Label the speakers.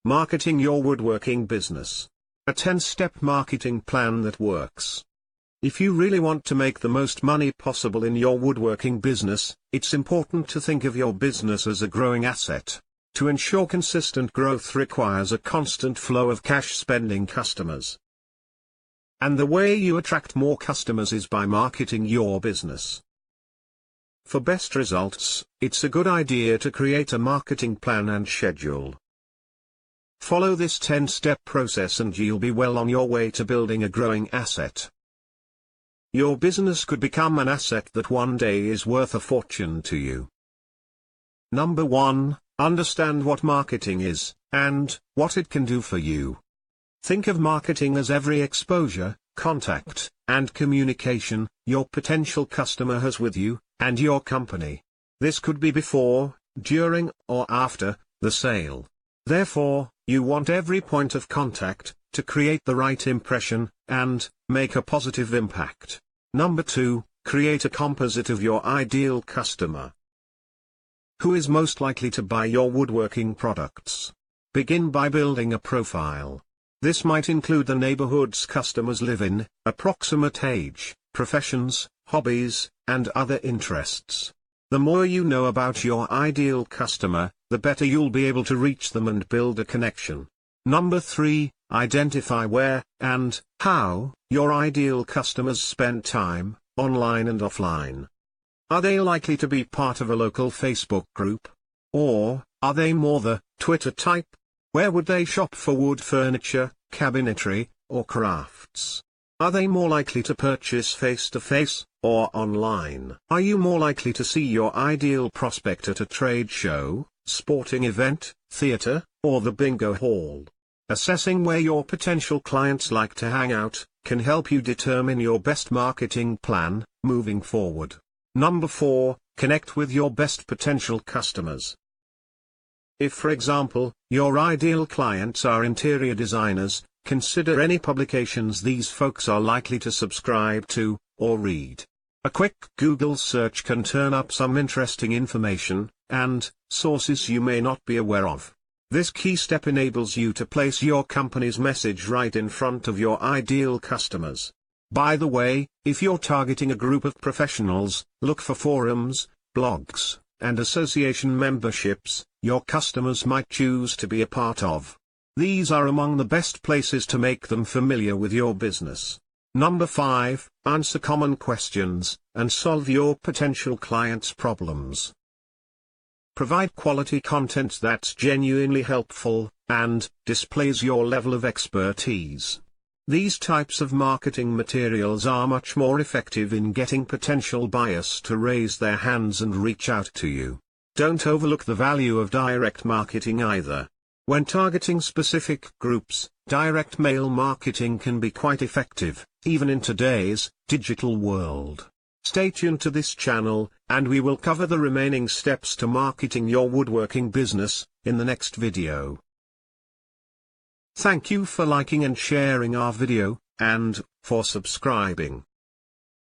Speaker 1: Marketing your woodworking business. A 10-step marketing plan that works. If you really want to make the most money possible in your woodworking business, it's important to think of your business as a growing asset. To ensure consistent growth requires a constant flow of cash-spending customers. And the way you attract more customers is by marketing your business. For best results, it's a good idea to create a marketing plan and schedule. Follow this 10-step process and you'll be well on your way to building a growing asset. Your business could become an asset that one day is worth a fortune to you. Number 1, understand what marketing is, and what it can do for you. Think of marketing as every exposure, contact, and communication your potential customer has with you and your company. This could be before, during, or after the sale. Therefore, you want every point of contact to create the right impression and make a positive impact. Number 2, create a composite of your ideal customer. Who is most likely to buy your woodworking products? Begin by building a profile. This might include the neighborhoods customers live in, approximate age, professions, hobbies, and other interests. The more you know about your ideal customer, the better you'll be able to reach them and build a connection. Number 3, identify where, and how, your ideal customers spend time, online and offline. Are they likely to be part of a local Facebook group? Or, are they more the Twitter type? Where would they shop for wood furniture, cabinetry, or crafts? Are they more likely to purchase face-to-face, or online? Are you more likely to see your ideal prospect at a trade show, sporting event, theater, or the bingo hall? Assessing where your potential clients like to hang out can help you determine your best marketing plan moving forward. Number 4, connect with your best potential customers. If, for example, your ideal clients are interior designers, consider any publications these folks are likely to subscribe to, or read. A quick Google search can turn up some interesting information, and sources you may not be aware of. This key step enables you to place your company's message right in front of your ideal customers. By the way, if you're targeting a group of professionals, look for forums, blogs, and association memberships your customers might choose to be a part of. These are among the best places to make them familiar with your business. Number 5, answer common questions, and solve your potential clients' problems. Provide quality content that's genuinely helpful, and displays your level of expertise. These types of marketing materials are much more effective in getting potential buyers to raise their hands and reach out to you. Don't overlook the value of direct marketing either. When targeting specific groups, direct mail marketing can be quite effective, even in today's digital world. Stay tuned to this channel, and we will cover the remaining steps to marketing your woodworking business in the next video. Thank you for liking and sharing our video, and for subscribing.